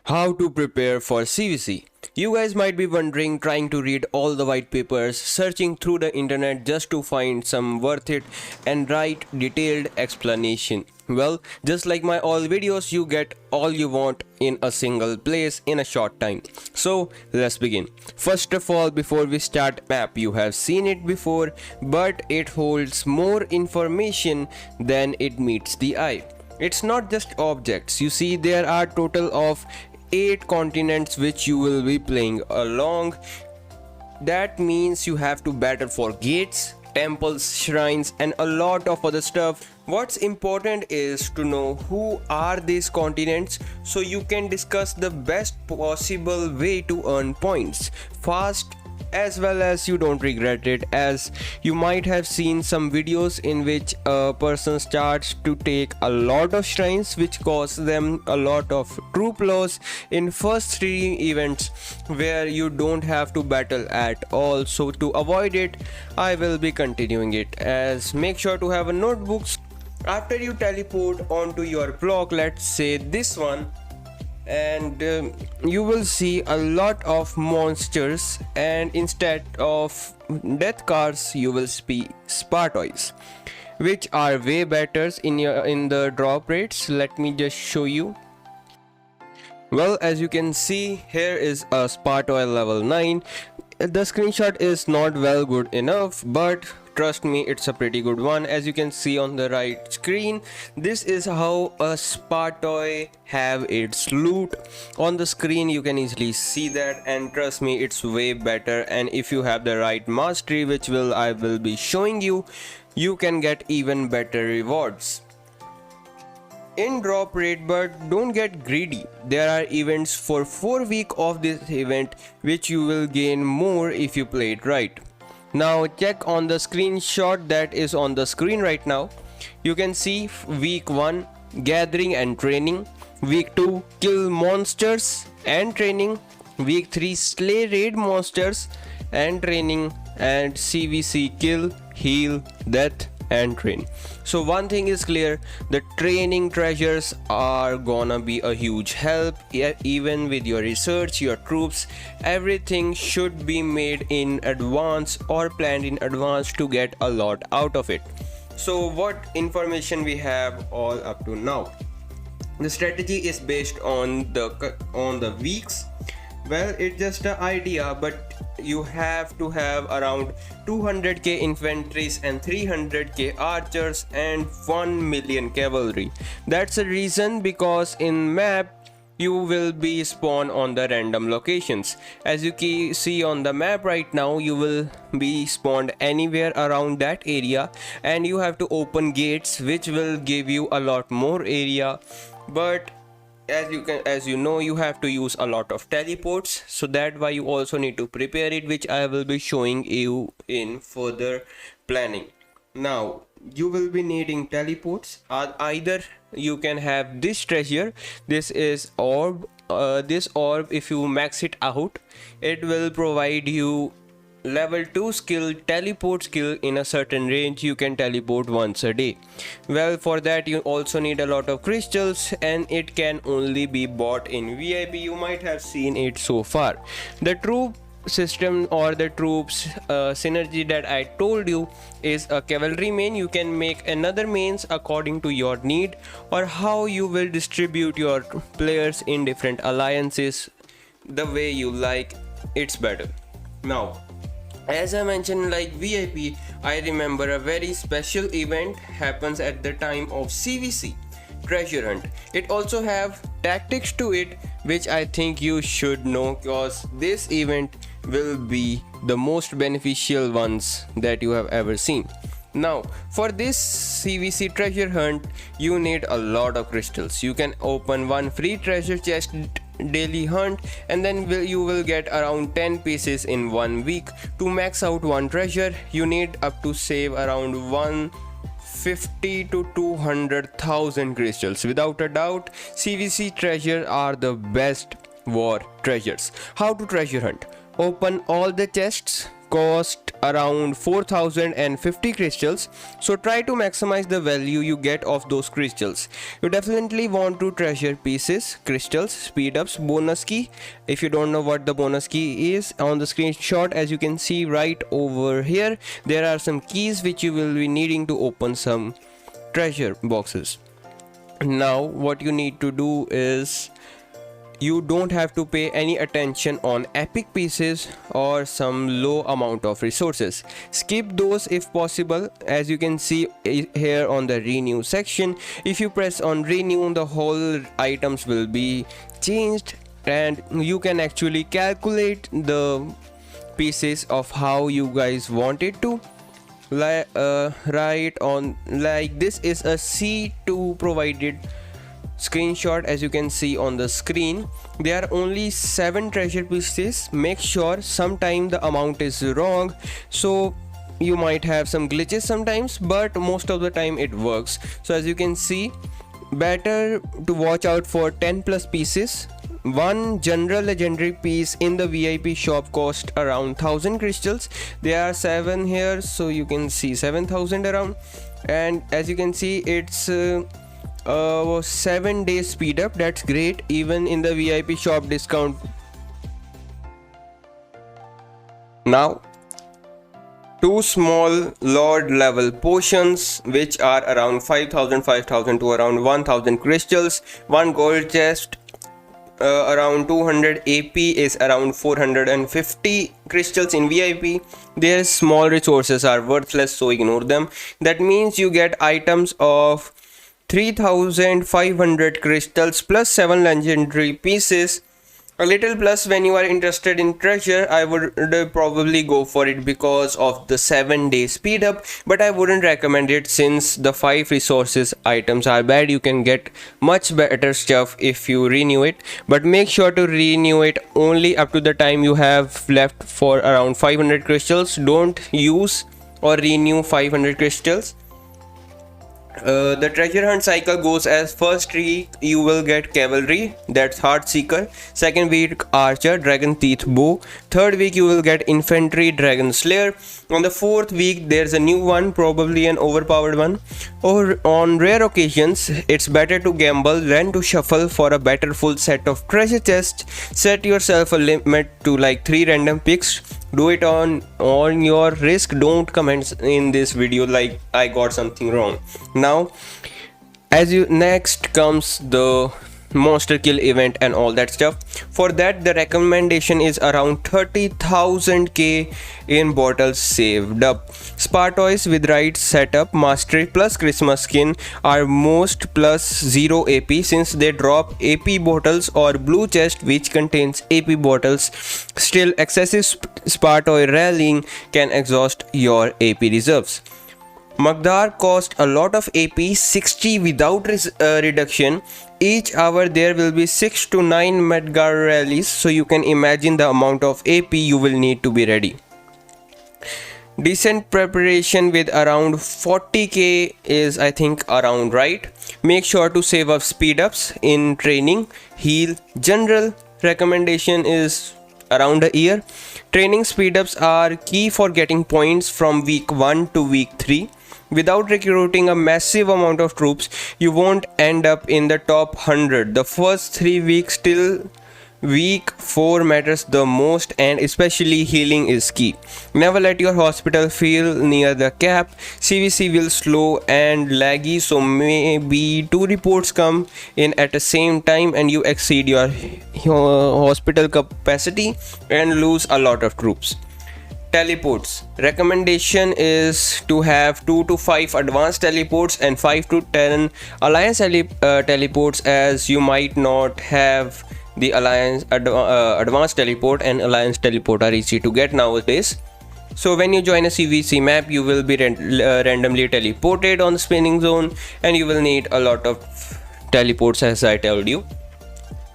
How to prepare for CVC. You guys might be wondering, trying to read all the white papers, searching through the internet just to find some worth it and write detailed explanation. Well, just like my all videos, you get all you want in a single place in a short time. So let's begin. First of all, before we start map, you have seen it before, but it holds more information than it meets the eye. It's not just objects. You see, there are total of 8 continents which you will be playing along. That means you have to battle for gates, temples, shrines, and a lot of other stuff. What's important is to know who are these continents so you can discuss the best possible way to earn points fast, as well as you don't regret it, as you might have seen some videos in which a person starts to take a lot of shrines which cause them a lot of troop loss in first 3 events where you don't have to battle at all. So to avoid it, I will be continuing it, as make sure to have a notebooks. After you teleport onto your block, let's say this one, and you will see a lot of monsters, and instead of death cards you will see Spartoys, which are way better in the drop rates. Let me just show you. Well, as you can see, here is a Spartoy level 9. The screenshot is not well good enough, but trust me, it's a pretty good one. As you can see on the right screen, this is how a Spartoy have its loot. On the screen you can easily see that, and trust me, it's way better. And if you have the right mastery, which I will be showing you, you can get even better rewards in drop rate. But don't get greedy. There are events for 4 weeks of this event which you will gain more if you play it right. Now check on the screenshot that is on the screen right now. You can see week 1 gathering and training, week 2 kill monsters and training, week 3 slay raid monsters and training, and CVC kill, heal, death and train. So one thing is clear, the training treasures are gonna be a huge help. Even with your research, your troops, everything should be made in advance or planned in advance to get a lot out of it. So what information we have all up to now? The strategy is based on the weeks. Well, it's just an idea, but you have to have around 200k infantries and 300k archers and 1 million cavalry. That's the reason, because in map you will be spawned on the random locations. As you see on the map right now, you will be spawned anywhere around that area, and you have to open gates which will give you a lot more area. But as you know, you have to use a lot of teleports, so that why you also need to prepare it, which I will be showing you in further planning. Now you will be needing teleports. Either you can have this treasure. This is orb. This orb, if you max it out, it will provide you level 2 skill, teleport skill. In a certain range you can teleport once a day. Well, for that you also need a lot of crystals, and it can only be bought in VIP. You might have seen it so far. The troop system or the troops synergy that I told you is a cavalry main. You can make another mains according to your need or how you will distribute your players in different alliances. The way you like, it's better. Now, as I mentioned, like VIP, I remember a very special event happens at the time of CVC, treasure hunt. It also have tactics to it, which I think you should know, because this event will be the most beneficial ones that you have ever seen. Now for this CVC treasure hunt, you need a lot of crystals. You can open one free treasure chest daily hunt, and then you will get around 10 pieces in 1 week. To max out one treasure, you need up to save around 150 to 200,000 crystals. Without a doubt, CVC treasure are the best war treasures. How to treasure hunt? Open all the chests, cost around 4050 crystals, so try to maximize the value you get of those crystals. You definitely want to treasure pieces, crystals, speed ups, bonus key. If you don't know what the bonus key is, on the screenshot as you can see right over here, there are some keys which you will be needing to open some treasure boxes. Now what you need to do is, you don't have to pay any attention on epic pieces or some low amount of resources. Skip those if possible. As you can see here on the renew section, if you press on renew, the whole items will be changed and you can actually calculate the pieces of how you guys want it to. Right on, like this is a C2 provided screenshot. As you can see on the screen, there are only 7 treasure pieces. Make sure sometime the amount is wrong, so you might have some glitches sometimes, but most of the time it works. So as you can see, better to watch out for 10 plus pieces. One general legendary piece in the VIP shop cost around 1000 crystals. There are 7 here, so you can see 7000 around. And as you can see, it's 7 days speed up. That's great. Even in the VIP shop discount. Now 2 small lord level potions which are around 5000 to around 1000 crystals. 1 gold chest around 200 AP is around 450 crystals in VIP. Their small resources are worthless, so ignore them. That means you get items of 3500 crystals plus 7 legendary pieces. A little plus when you are interested in treasure. I would probably go for it because of the 7 day speed up, but I wouldn't recommend it since the 5 resources items are bad. You can get much better stuff if you renew it, but make sure to renew it only up to the time you have left for around 500 crystals. Don't use or renew 500 crystals. The treasure hunt cycle goes as: first week you will get cavalry, that's heart seeker. Second week archer, dragon teeth bow. Third week you will get infantry, dragon slayer. On the fourth week there's a new one, probably an overpowered one. Or on rare occasions it's better to gamble than to shuffle for a better full set of treasure chests. Set yourself a limit to like 3 random picks. Do it on your risk. Don't comment in this video like I got something wrong. Now next comes the monster kill event and all that stuff. For that the recommendation is around 30,000k in bottles saved up. Spartoys with right setup, mastery plus Christmas skin are most plus 0 AP since they drop AP bottles or blue chest which contains AP bottles. Still, excessive Spartoy rallying can exhaust your AP reserves. Magdar cost a lot of AP, 60 without reduction. Each hour there will be 6 to 9 Magdar rallies, so you can imagine the amount of AP you will need to be ready. Decent preparation with around 40k is I think around right. Make sure to save up speed ups in training, heal. General recommendation is around a year. Training speed ups are key for getting points from week 1 to week 3. Without recruiting a massive amount of troops, you won't end up in the top 100. The first 3 weeks till week 4 matters the most, and especially healing is key. Never let your hospital feel near the cap. CVC will slow and laggy, so maybe 2 reports come in at the same time and you exceed your hospital capacity and lose a lot of troops. Teleports. Recommendation is to have 2 to 5 advanced teleports and 5 to 10 alliance teleports, as you might not have the alliance advanced teleport, and alliance teleport are easy to get nowadays. So when you join a CVC map, you will be randomly teleported on the spinning zone, and you will need a lot of teleports, as I told you.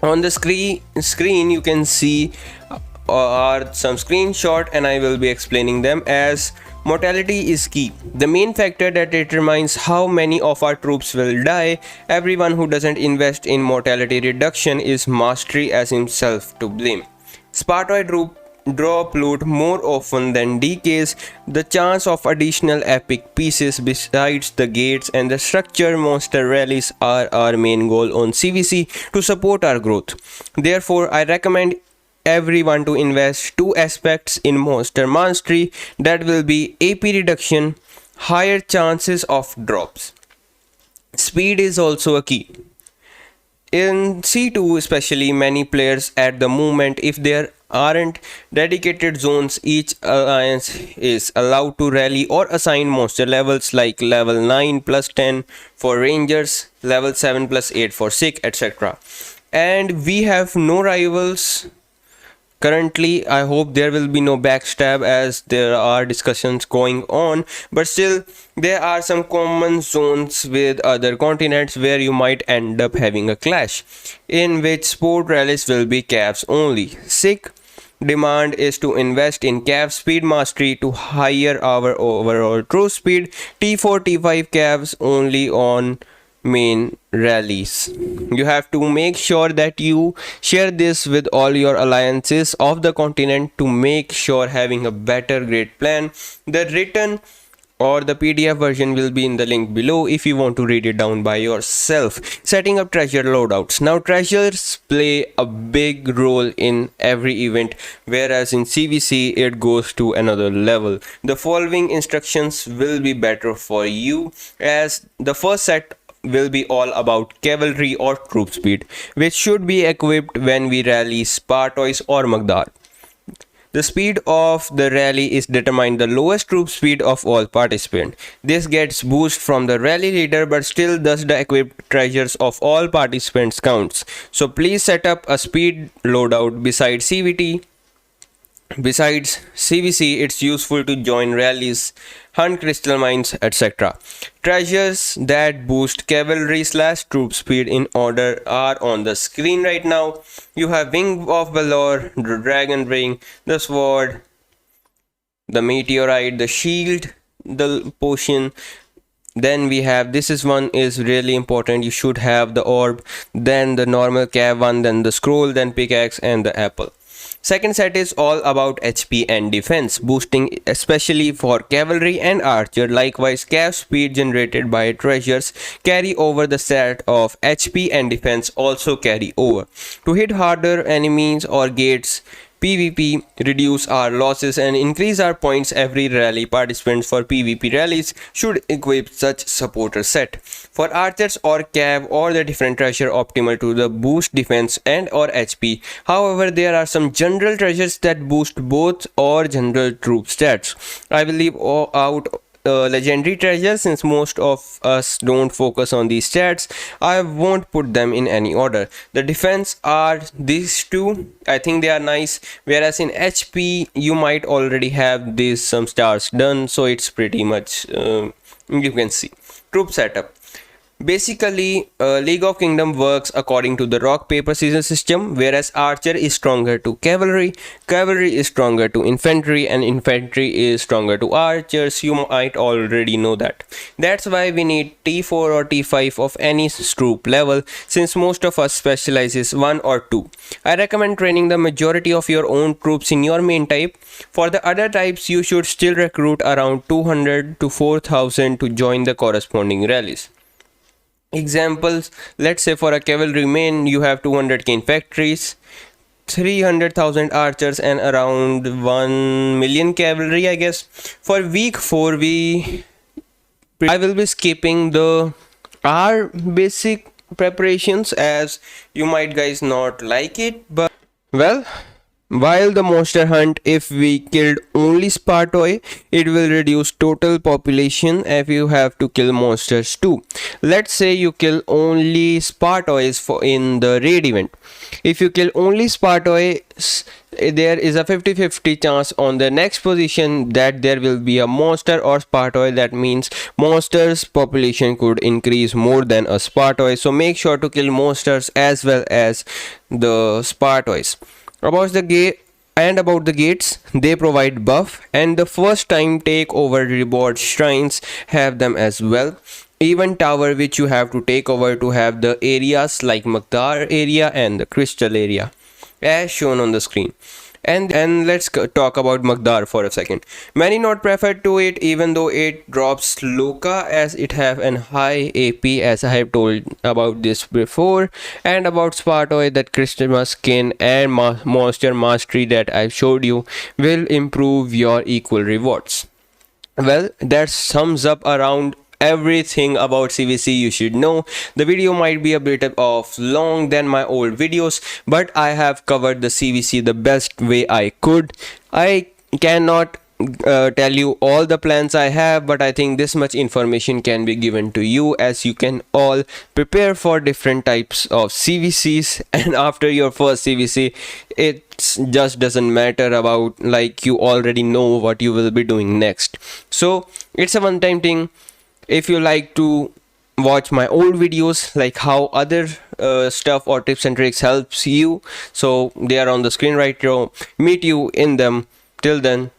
On the screen you can see are some screenshot, and I will be explaining them. As mortality is key, the main factor that determines how many of our troops will die. Everyone who doesn't invest in mortality reduction is mastery as himself to blame. Spartoid drop loot more often than decays, the chance of additional epic pieces besides the gates and the structure monster rallies are our main goal on CVC to support our growth. Therefore, I recommend everyone to invest two aspects in monster mastery, that will be AP reduction, higher chances of drops. Speed is also a key. In C2, especially, many players at the moment, if there aren't dedicated zones, each alliance is allowed to rally or assign monster levels like level 9 plus 10 for rangers, level 7 plus 8 for sick, etc. And we have no rivals currently. I hope there will be no backstab as there are discussions going on, but still there are some common zones with other continents where you might end up having a clash in which sport rallies will be caps only. Sick demand is to invest in cap speed mastery to higher our overall true speed. T4 T5 caps only on main rallies. You have to make sure that you share this with all your alliances of the continent to make sure having a better great plan. The written or the PDF version will be in the link below if you want to read it down by yourself. Setting up treasure loadouts. Now treasures play a big role in every event, whereas in CVC it goes to another level. The following instructions will be better for you, as the first set will be all about cavalry or troop speed, which should be equipped when we rally Spartois or Magdar. The speed of the rally is determined the lowest troop speed of all participants. This gets boost from the rally leader, but still thus the equipped treasures of all participants counts. So please set up a speed loadout besides CVT. Besides CVC, it's useful to join rallies, hunt crystal mines, etc. Treasures that boost cavalry slash troop speed in order are on the screen right now. You have Wing of Valor, the Dragon Ring, the Sword, the Meteorite, the Shield, the Potion. Then we have, this is one is really important, you should have the Orb, then the normal cav one, then the Scroll, then Pickaxe and the Apple. Second set is all about HP and defense boosting, especially for cavalry and archer. Likewise, cav speed generated by treasures carry over the set of HP and defense also carry over. To hit harder enemies or gates, PvP, reduce our losses and increase our points. Every rally participants for PvP rallies should equip such supporter set. For archers or cav or the different treasure optimal to the boost defense and or HP. However, there are some general treasures that boost both or general troop stats. I will leave out legendary treasures since most of us don't focus on these stats. I won't put them in any order. The defense are these two. I think they are nice, whereas in HP you might already have these some stars done, so it's pretty much you can see. Troop setup. Basically, League of Kingdom works according to the rock paper scissors system, whereas archer is stronger to cavalry, cavalry is stronger to infantry, and infantry is stronger to archers. You might already know that. That's why we need T4 or T5 of any troop level, since most of us specializes 1 or 2. I recommend training the majority of your own troops in your main type. For the other types, you should still recruit around 200 to 4000 to join the corresponding rallies. Examples, let's say for a cavalry main you have 200k infantries, 300,000 archers and around 1 million cavalry, I guess. For week 4 I will be skipping the our basic preparations as you might guys not like it, but well, while the monster hunt, if we killed only Spartoi, it will reduce total population if you have to kill monsters too. Let's say you kill only Spartois for in the raid event. If you kill only Spartois, there is a 50-50 chance on the next position that there will be a monster or Spartoi. That means monsters population could increase more than a Spartoi. So make sure to kill monsters as well as the Spartois. About the gates, they provide buff and the first time take over reward shrines have them as well. Even tower which you have to take over to have the areas like Maktar area and the crystal area as shown on the screen. And let's talk about Magdar for a second. Many not prefer to it even though it drops Loka as it have an high AP, as I have told about this before, and about Spartoid that Christmas skin and moisture mastery that I showed you will improve your equal rewards. Well, that sums up around everything about CVC you should know. The video might be a bit of long than my old videos, but I have covered the CVC the best way I could. I cannot tell you all the plans I have, but I think this much information can be given to you as you can all prepare for different types of CVCs. And after your first CVC, it just doesn't matter about, like, you already know what you will be doing next. So it's a one time thing. If you like to watch my old videos, like how other stuff or tips and tricks helps you, so they are on the screen right now. Meet you in them. Till then,